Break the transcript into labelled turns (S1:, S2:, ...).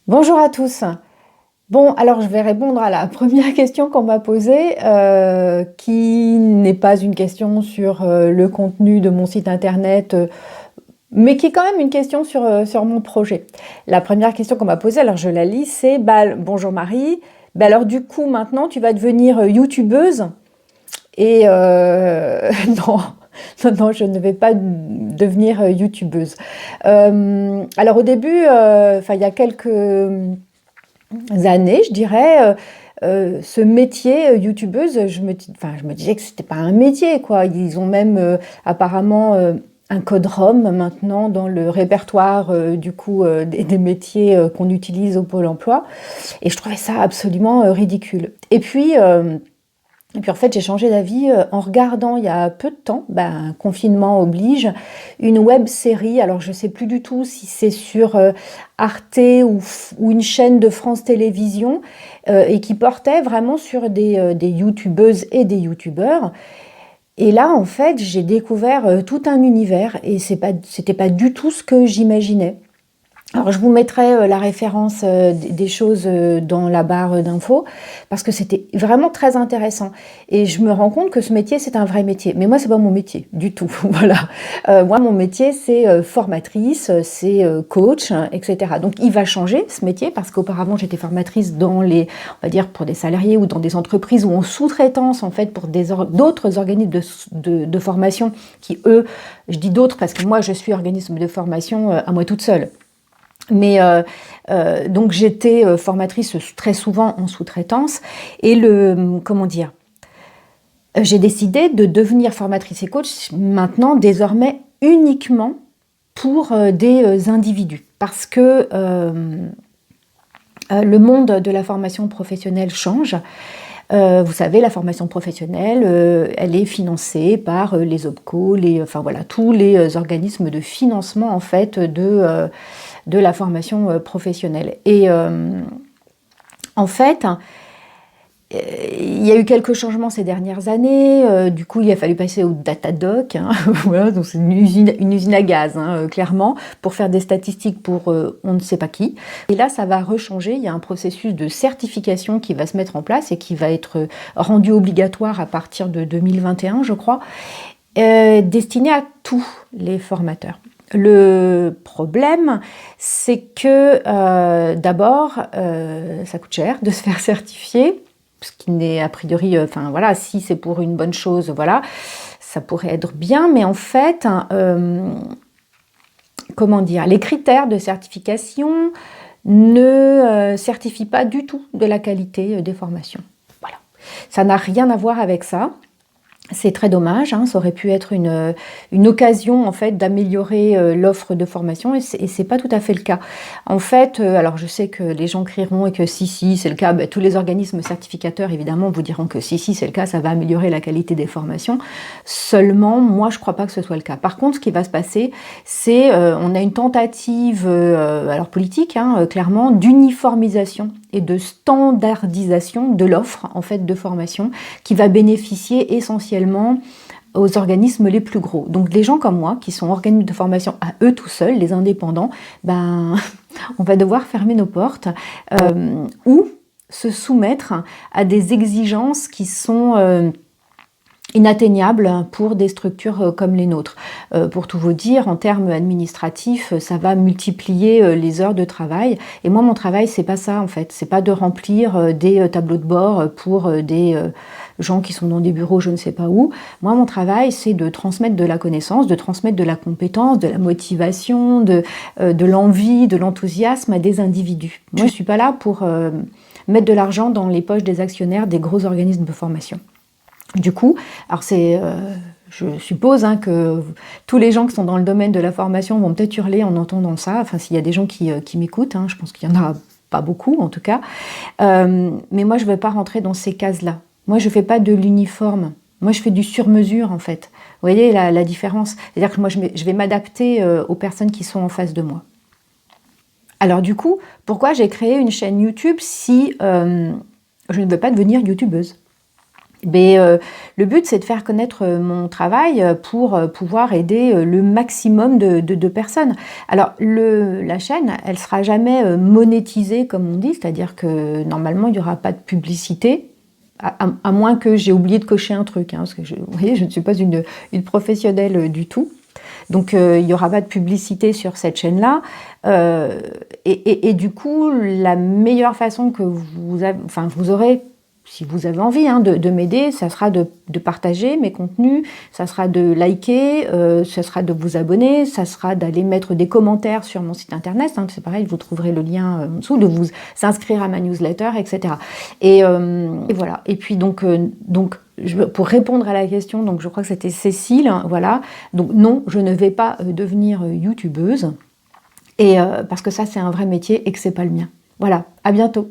S1: Bonjour à tous. Bon, alors je vais répondre à la première question qu'on m'a posée, qui n'est pas une question sur le contenu de mon site internet, mais qui est quand même une question sur mon projet. La première question qu'on m'a posée, alors je la lis, c'est bonjour Marie, alors du coup maintenant tu vas devenir youtubeuse et non, non, non, je ne vais pas devenir youtubeuse. Alors au début, il y a quelques années, je dirais, ce métier youtubeuse, je me disais que c'était pas un métier, quoi. Ils ont même apparemment un code ROM maintenant dans le répertoire des métiers qu'on utilise au Pôle emploi. Et je trouvais ça absolument ridicule. Et puis en fait, j'ai changé d'avis en regardant il y a peu de temps, confinement oblige, une web série. Alors je sais plus du tout si c'est sur Arte ou une chaîne de France Télévisions et qui portait vraiment sur des youtubeuses et des youtubeurs. Et là, en fait, j'ai découvert tout un univers et c'était pas du tout ce que j'imaginais. Alors, je vous mettrai la référence des choses dans la barre d'infos parce que c'était vraiment très intéressant. Et je me rends compte que ce métier, c'est un vrai métier. Mais moi, c'est pas mon métier du tout. Voilà. Moi, mon métier, c'est formatrice, c'est coach, hein, etc. Donc, il va changer ce métier parce qu'auparavant, j'étais formatrice on va dire, pour des salariés ou dans des entreprises ou en sous-traitance, en fait, pour d'autres organismes de formation qui, eux, je dis d'autres parce que moi, je suis organisme de formation à moi toute seule. Mais donc j'étais formatrice très souvent en sous-traitance et j'ai décidé de devenir formatrice et coach maintenant désormais uniquement pour des individus parce que le monde de la formation professionnelle change. Vous savez, la formation professionnelle, elle est financée par les OPCO, tous les organismes de financement en fait de la formation professionnelle. Et en fait, il y a eu quelques changements ces dernières années. Du coup, il a fallu passer au Datadoc. Hein, voilà, donc c'est une usine à gaz, hein, clairement, pour faire des statistiques pour on ne sait pas qui. Et là, ça va rechanger. Il y a un processus de certification qui va se mettre en place et qui va être rendu obligatoire à partir de 2021, je crois, destiné à tous les formateurs. Le problème, c'est que d'abord, ça coûte cher de se faire certifier, ce qui n'est a priori, si c'est pour une bonne chose, voilà, ça pourrait être bien, mais en fait, les critères de certification ne certifient pas du tout de la qualité des formations. Voilà, ça n'a rien à voir avec ça. C'est très dommage, hein, ça aurait pu être une occasion en fait d'améliorer l'offre de formation et c'est pas tout à fait le cas. En fait, alors je sais que les gens crieront et que si c'est le cas, tous les organismes certificateurs évidemment vous diront que si c'est le cas, ça va améliorer la qualité des formations. Seulement, moi je crois pas que ce soit le cas. Par contre, ce qui va se passer, c'est on a une tentative, alors politique, hein, clairement, d'uniformisation et de standardisation de l'offre en fait de formation qui va bénéficier essentiellement aux organismes les plus gros. Donc les gens comme moi qui sont organismes de formation à eux tout seuls, les indépendants, on va devoir fermer nos portes ou se soumettre à des exigences qui sont inatteignable pour des structures comme les nôtres. Pour tout vous dire, en termes administratifs, ça va multiplier les heures de travail. Et moi, mon travail, c'est pas ça en fait. C'est pas de remplir des tableaux de bord pour des gens qui sont dans des bureaux, je ne sais pas où. Moi, mon travail, c'est de transmettre de la connaissance, de transmettre de la compétence, de la motivation, de l'envie, de l'enthousiasme à des individus. Moi, je suis pas là pour mettre de l'argent dans les poches des actionnaires des gros organismes de formation. Du coup, alors je suppose que tous les gens qui sont dans le domaine de la formation vont peut-être hurler en entendant ça, enfin s'il y a des gens qui m'écoutent, hein, je pense qu'il y en a pas beaucoup en tout cas, mais moi je ne veux pas rentrer dans ces cases-là. Moi je ne fais pas de l'uniforme, moi je fais du sur-mesure en fait. Vous voyez la différence? C'est-à-dire que moi je vais m'adapter aux personnes qui sont en face de moi. Alors du coup, pourquoi j'ai créé une chaîne YouTube si je ne veux pas devenir youtubeuse? Mais le but, c'est de faire connaître mon travail pour pouvoir aider le maximum de personnes. Alors, la chaîne, elle sera jamais monétisée, comme on dit, c'est-à-dire que normalement, il n'y aura pas de publicité, à moins que j'ai oublié de cocher un truc, hein, parce que vous voyez, je ne suis pas une professionnelle du tout. Donc, il n'y aura pas de publicité sur cette chaîne-là. Et du coup, la meilleure façon que vous aurez, si vous avez envie de m'aider, ça sera de partager mes contenus, ça sera de liker, ça sera de vous abonner, ça sera d'aller mettre des commentaires sur mon site internet, hein, c'est pareil, vous trouverez le lien en dessous, de vous s'inscrire à ma newsletter, etc. Et voilà. Et puis donc pour répondre à la question, donc je crois que c'était Cécile, hein, voilà. Donc non, je ne vais pas devenir youtubeuse, et parce que ça c'est un vrai métier et que c'est pas le mien. Voilà, à bientôt.